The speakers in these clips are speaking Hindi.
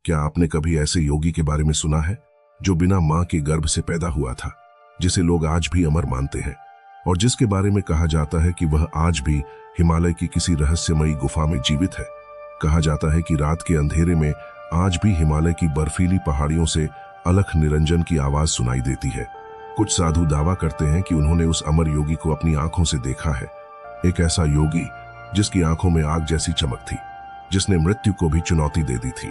क्या आपने कभी ऐसे योगी के बारे में सुना है जो बिना मां के गर्भ से पैदा हुआ था, जिसे लोग आज भी अमर मानते हैं और जिसके बारे में कहा जाता है कि वह आज भी हिमालय की किसी रहस्यमयी गुफा में जीवित है। कहा जाता है कि रात के अंधेरे में आज भी हिमालय की बर्फीली पहाड़ियों से अलख निरंजन की आवाज सुनाई देती है। कुछ साधु दावा करते हैं कि उन्होंने उस अमर योगी को अपनी आंखों से देखा है, एक ऐसा योगी जिसकी आंखों में आग जैसी चमक थी, जिसने मृत्यु को भी चुनौती दे दी थी,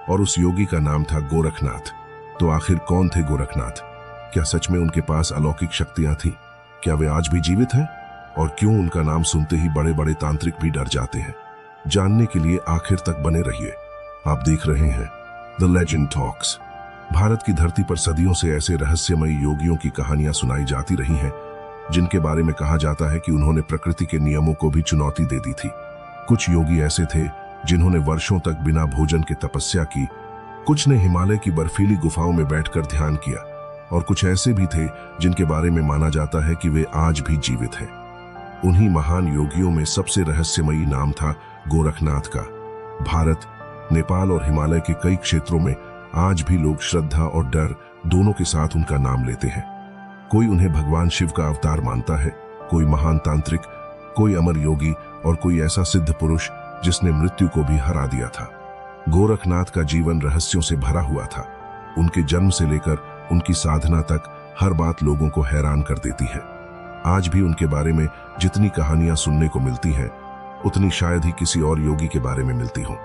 और उस योगी का नाम था गोरखनाथ। तो आखिर कौन थे गोरखनाथ? क्या सच में उनके पास अलौकिक शक्तियां थीं? क्या वे आज भी जीवित हैं? और क्यों उनका नाम सुनते ही बड़े बड़े तांत्रिक भी डर जाते हैं? जानने के लिए आखिर तक बने रहिए। आप देख रहे हैं द लेजेंड टॉक्स। भारत की धरती पर सदियों से ऐसे रहस्यमयी योगियों की कहानियां सुनाई जाती रही हैं, जिनके बारे में कहा जाता है कि उन्होंने प्रकृति के नियमों को भी चुनौती दे दी थी। कुछ योगी ऐसे थे जिन्होंने वर्षों तक बिना भोजन के तपस्या की, कुछ ने हिमालय की बर्फीली गुफाओं में बैठकर ध्यान किया, और कुछ ऐसे भी थे जिनके बारे में माना जाता है कि वे आज भी जीवित हैं। उन्हीं महान योगियों में सबसे रहस्यमयी नाम था गोरखनाथ का। भारत, नेपाल और हिमालय के कई क्षेत्रों में आज भी लोग श्रद्धा और डर दोनों के साथ उनका नाम लेते हैं। कोई उन्हें भगवान शिव का अवतार मानता है, कोई महान तांत्रिक, कोई अमर योगी और कोई ऐसा सिद्ध पुरुष जिसने मृत्यु को भी हरा दिया था। गोरखनाथ का जीवन रहस्यों से भरा हुआ था। उनके जन्म से लेकर उनकी साधना तक हर बात लोगों को हैरान कर देती है। आज भी उनके बारे में जितनी कहानियां सुनने को मिलती हैं, उतनी शायद ही किसी और योगी के बारे में मिलती हों।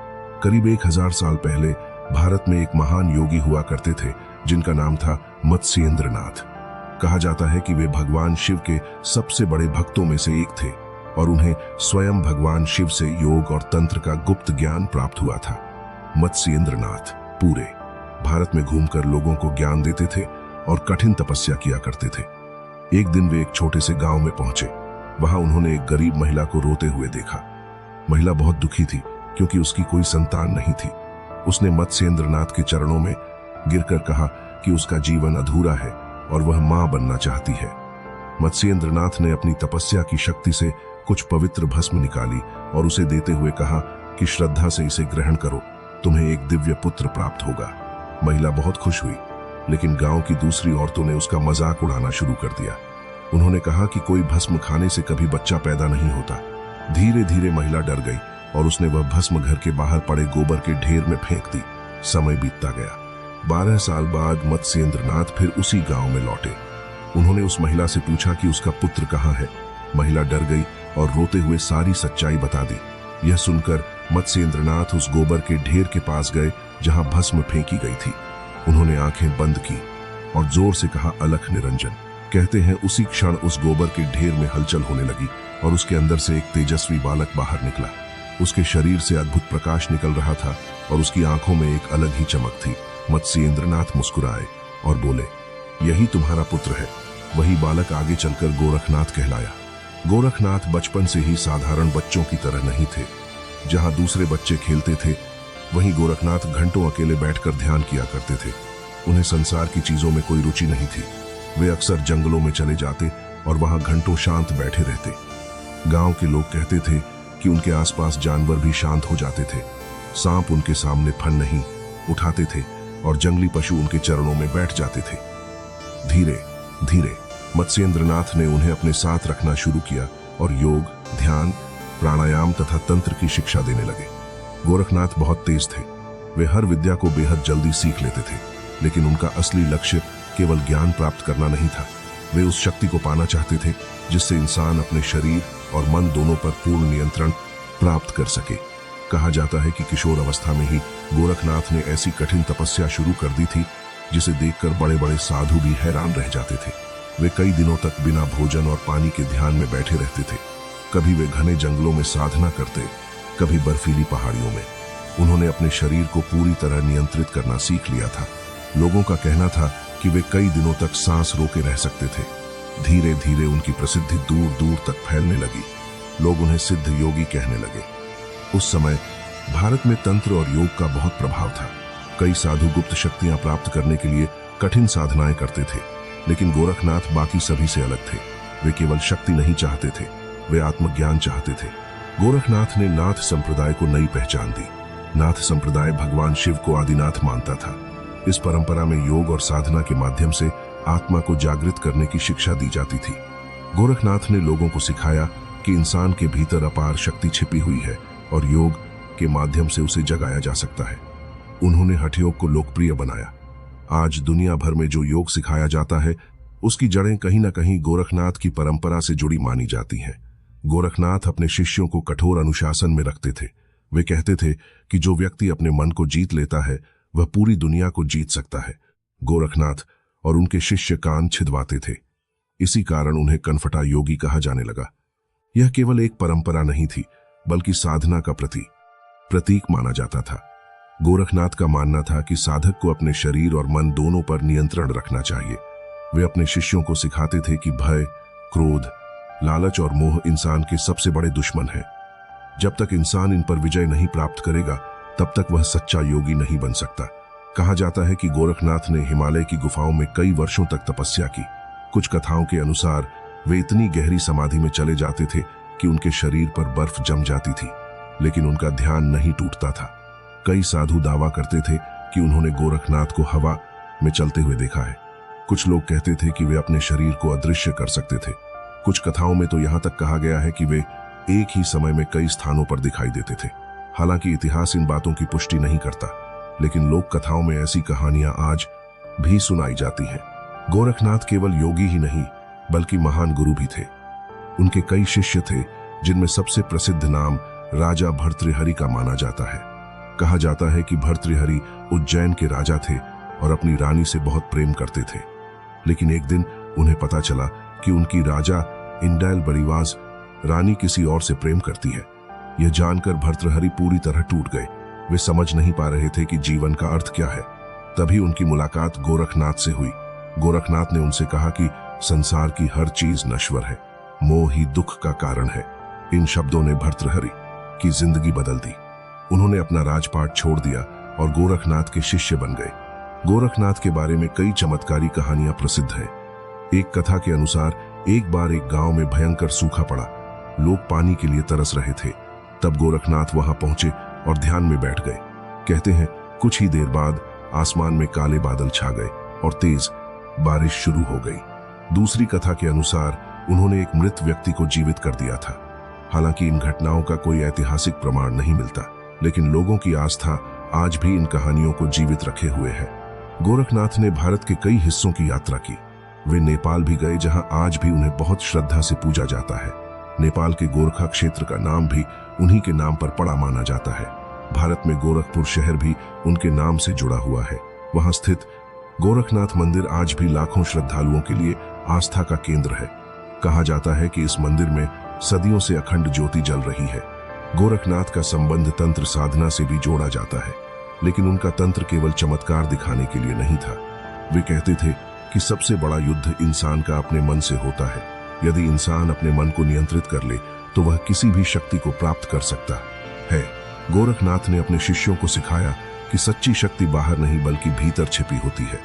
करीब 1000 साल पहले भारत में एक महान योगी हुआ करते थे जिनका नाम था मत्स्येंद्रनाथ। कहा जाता है कि वे भगवान शिव के सबसे बड़े भक्तों में से एक थे और उन्हें स्वयं भगवान शिव से योग और तंत्र का गुप्त ज्ञान प्राप्त हुआ था। मत्स्येंद्रनाथ पूरे भारत में घूमकर लोगों को ज्ञान देते थे और कठिन तपस्या किया करते थे। एक दिन वे एक छोटे से गांव में पहुंचे। वहां उन्होंने एक गरीब महिला को रोते हुए देखा। महिला बहुत दुखी थी क्योंकि उसकी कोई संतान नहीं थी। उसने मत्स्येंद्रनाथ के चरणों में गिरकर कहा कि उसका जीवन अधूरा है और वह मां बनना चाहती है। मत्स्येंद्रनाथ ने अपनी तपस्या की शक्ति से कुछ पवित्र भस्म निकाली और उसे देते हुए कहा कि श्रद्धा से इसे ग्रहण करो, तुम्हें एक दिव्य पुत्र प्राप्त होगा। महिला बहुत खुश हुई, लेकिन गांव की दूसरी औरतों ने उसका मजाक उड़ाना शुरू कर दिया। उन्होंने कहा कि कोई भस्म खाने से कभी बच्चा पैदा नहीं होता। धीरे धीरे महिला डर गई और उसने वह भस्म घर के बाहर पड़े गोबर के ढेर में फेंक दी। समय बीतता गया। 12 साल बाद मत्स्येंद्रनाथ फिर उसी गांव में लौटे। उन्होंने उस महिला से पूछा कि उसका पुत्र कहाँ है। महिला डर गई और रोते हुए सारी सच्चाई बता दी। यह सुनकर मत्स्येंद्रनाथ उस गोबर के ढेर के पास गए जहां भस्म फेंकी गई थी। उन्होंने आंखें बंद की और जोर से कहा, अलख निरंजन। कहते हैं उसी क्षण उस गोबर के ढेर में हलचल होने लगी और उसके अंदर से एक तेजस्वी बालक बाहर निकला। उसके शरीर से अद्भुत प्रकाश निकल रहा था और उसकी आंखों में एक अलग ही चमक थी। मत्स्येंद्रनाथ मुस्कुराए और बोले, यही तुम्हारा पुत्र है। वही बालक आगे चलकर गोरखनाथ कहलाया। गोरखनाथ बचपन से ही साधारण बच्चों की तरह नहीं थे। जहां दूसरे बच्चे खेलते थे, वहीं गोरखनाथ घंटों अकेले बैठकर ध्यान किया करते थे। उन्हें संसार की चीजों में कोई रुचि नहीं थी। वे अक्सर जंगलों में चले जाते और वहां घंटों शांत बैठे रहते। गांव के लोग कहते थे कि उनके आसपास जानवर भी शांत हो जाते थे। सांप उनके सामने फन नहीं उठाते थे और जंगली पशु उनके चरणों में बैठ जाते थे। धीरे धीरे मत्स्येंद्रनाथ ने उन्हें अपने साथ रखना शुरू किया और योग, ध्यान, प्राणायाम तथा तंत्र की शिक्षा देने लगे। गोरखनाथ बहुत तेज थे। वे हर विद्या को बेहद जल्दी सीख लेते थे, लेकिन उनका असली लक्ष्य केवल ज्ञान प्राप्त करना नहीं था। वे उस शक्ति को पाना चाहते थे जिससे इंसान अपने शरीर और मन दोनों पर पूर्ण नियंत्रण प्राप्त कर सके। कहा जाता है कि किशोर अवस्था में ही गोरखनाथ ने ऐसी कठिन तपस्या शुरू कर दी थी जिसे देखकर बड़े बड़े साधु भी हैरान रह जाते थे। वे कई दिनों तक बिना भोजन और पानी के ध्यान में बैठे रहते थे। कभी वे घने जंगलों में साधना करते, कभी बर्फीली पहाड़ियों में। उन्होंने अपने शरीर को पूरी तरह नियंत्रित करना सीख लिया था। लोगों का कहना था कि वे कई दिनों तक सांस रोके रह सकते थे। धीरे धीरे उनकी प्रसिद्धि दूर दूर तक फैलने लगी। लोग उन्हें सिद्ध योगी कहने लगे। उस समय भारत में तंत्र और योग का बहुत प्रभाव था। कई साधु गुप्त शक्तियां प्राप्त करने के लिए कठिन साधनाएं करते थे, लेकिन गोरखनाथ बाकी सभी से अलग थे। वे केवल शक्ति नहीं चाहते थे, वे आत्मज्ञान चाहते थे। गोरखनाथ ने नाथ संप्रदाय को नई पहचान दी। नाथ संप्रदाय भगवान शिव को आदिनाथ मानता था। इस परंपरा में योग और साधना के माध्यम से आत्मा को जागृत करने की शिक्षा दी जाती थी। गोरखनाथ ने लोगों को सिखाया कि इंसान के भीतर अपार शक्ति छिपी हुई है और योग के माध्यम से उसे जगाया जा सकता है। उन्होंने हठयोग को लोकप्रिय बनाया। आज दुनिया भर में जो योग सिखाया जाता है उसकी जड़ें कहीं ना कहीं गोरखनाथ की परंपरा से जुड़ी मानी जाती हैं। गोरखनाथ अपने शिष्यों को कठोर अनुशासन में रखते थे। वे कहते थे कि जो व्यक्ति अपने मन को जीत लेता है वह पूरी दुनिया को जीत सकता है। गोरखनाथ और उनके शिष्य कान छिदवाते थे। इसी कारण उन्हें कनफटा योगी कहा जाने लगा। यह केवल एक परंपरा नहीं थी बल्कि साधना का प्रतीक माना जाता था। गोरखनाथ का मानना था कि साधक को अपने शरीर और मन दोनों पर नियंत्रण रखना चाहिए। वे अपने शिष्यों को सिखाते थे कि भय, क्रोध, लालच और मोह इंसान के सबसे बड़े दुश्मन हैं। जब तक इंसान इन पर विजय नहीं प्राप्त करेगा तब तक वह सच्चा योगी नहीं बन सकता। कहा जाता है कि गोरखनाथ ने हिमालय की गुफाओं में कई वर्षों तक तपस्या की। कुछ कथाओं के अनुसार वे इतनी गहरी समाधि में चले जाते थे कि उनके शरीर पर बर्फ जम जाती थी, लेकिन उनका ध्यान नहीं टूटता था। कई साधु दावा करते थे कि उन्होंने गोरखनाथ को हवा में चलते हुए देखा है। कुछ लोग कहते थे कि वे अपने शरीर को अदृश्य कर सकते थे। कुछ कथाओं में तो यहां तक कहा गया है कि वे एक ही समय में कई स्थानों पर दिखाई देते थे। हालांकि इतिहास इन बातों की पुष्टि नहीं करता, लेकिन लोक कथाओं में ऐसी कहानियां आज भी सुनाई जाती हैं। गोरखनाथ केवल योगी ही नहीं बल्कि महान गुरु भी थे। उनके कई शिष्य थे जिनमें सबसे प्रसिद्ध नाम राजा भर्तृहरि का माना जाता है। कहा जाता है कि भर्तृहरि उज्जैन के राजा थे और अपनी रानी से बहुत प्रेम करते थे। लेकिन एक दिन उन्हें पता चला कि उनकी राजा इंडैल बड़ीवाज रानी किसी और से प्रेम करती है। यह जानकर भर्तृहरि पूरी तरह टूट गए। वे समझ नहीं पा रहे थे कि जीवन का अर्थ क्या है। तभी उनकी मुलाकात गोरखनाथ से हुई। गोरखनाथ ने उनसे कहा कि संसार की हर चीज नश्वर है, मोह ही दुख का कारण है। इन शब्दों ने भर्तृहरि की जिंदगी बदल दी। उन्होंने अपना राजपाट छोड़ दिया और गोरखनाथ के शिष्य बन गए। गोरखनाथ के बारे में कई चमत्कारी कहानियां प्रसिद्ध हैं। एक कथा के अनुसार एक बार एक गांव में भयंकर सूखा पड़ा। लोग पानी के लिए तरस रहे थे। तब गोरखनाथ वहां पहुंचे और ध्यान में बैठ गए। कहते हैं कुछ ही देर बाद आसमान में काले बादल छा गए और तेज बारिश शुरू हो गई। दूसरी कथा के अनुसार उन्होंने एक मृत व्यक्ति को जीवित कर दिया था। हालांकि इन घटनाओं का कोई ऐतिहासिक प्रमाण नहीं मिलता, लेकिन लोगों की आस्था आज भी इन कहानियों को जीवित रखे हुए है। गोरखनाथ ने भारत के कई हिस्सों की यात्रा की। वे नेपाल भी गए, जहां आज भी उन्हें बहुत श्रद्धा से पूजा जाता है। नेपाल के गोरखा क्षेत्र का नाम भी उन्हीं के नाम पर पड़ा माना जाता है। भारत में गोरखपुर शहर भी उनके नाम से जुड़ा हुआ है। वहां स्थित गोरखनाथ मंदिर आज भी लाखों श्रद्धालुओं के लिए आस्था का केंद्र है। कहा जाता है कि इस मंदिर में सदियों से अखंड ज्योति जल रही है। गोरखनाथ का संबंध तंत्र साधना से भी जोड़ा जाता है, लेकिन उनका तंत्र केवल चमत्कार दिखाने के लिए नहीं था। वे कहते थे कि सबसे बड़ा युद्ध इंसान का अपने मन से होता है। यदि इंसान अपने मन को नियंत्रित कर ले तो वह किसी भी शक्ति को प्राप्त कर सकता है। गोरखनाथ ने अपने शिष्यों को सिखाया कि सच्ची शक्ति बाहर नहीं बल्कि भीतर छिपी होती है।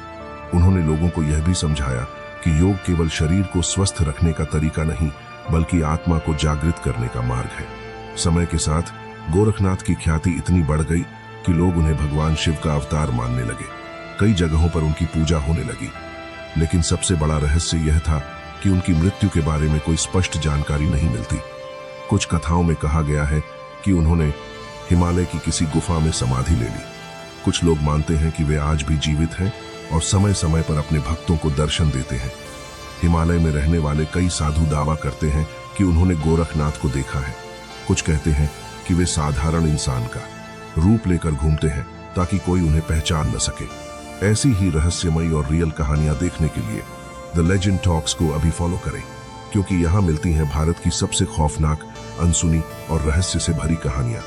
उन्होंने लोगों को यह भी समझाया कि योग केवल शरीर को स्वस्थ रखने का तरीका नहीं बल्कि आत्मा को जागृत करने का मार्ग है। समय के साथ गोरखनाथ की ख्याति इतनी बढ़ गई कि लोग उन्हें भगवान शिव का अवतार मानने लगे। कई जगहों पर उनकी पूजा होने लगी। लेकिन सबसे बड़ा रहस्य यह था कि उनकी मृत्यु के बारे में कोई स्पष्ट जानकारी नहीं मिलती। कुछ कथाओं में कहा गया है कि उन्होंने हिमालय की किसी गुफा में समाधि ले ली। कुछ लोग मानते हैं कि वे आज भी जीवित हैं और समय समय पर अपने भक्तों को दर्शन देते हैं। हिमालय में रहने वाले कई साधु दावा करते हैं कि उन्होंने गोरखनाथ को देखा है। कुछ कहते हैं कि वे साधारण इंसान का रूप लेकर घूमते हैं ताकि कोई उन्हें पहचान न सके। ऐसी ही रहस्यमयी और रियल कहानियां देखने के लिए द लेजेंड टॉक्स को अभी फॉलो करें, क्योंकि यहां मिलती हैं भारत की सबसे खौफनाक, अनसुनी और रहस्य से भरी कहानियां।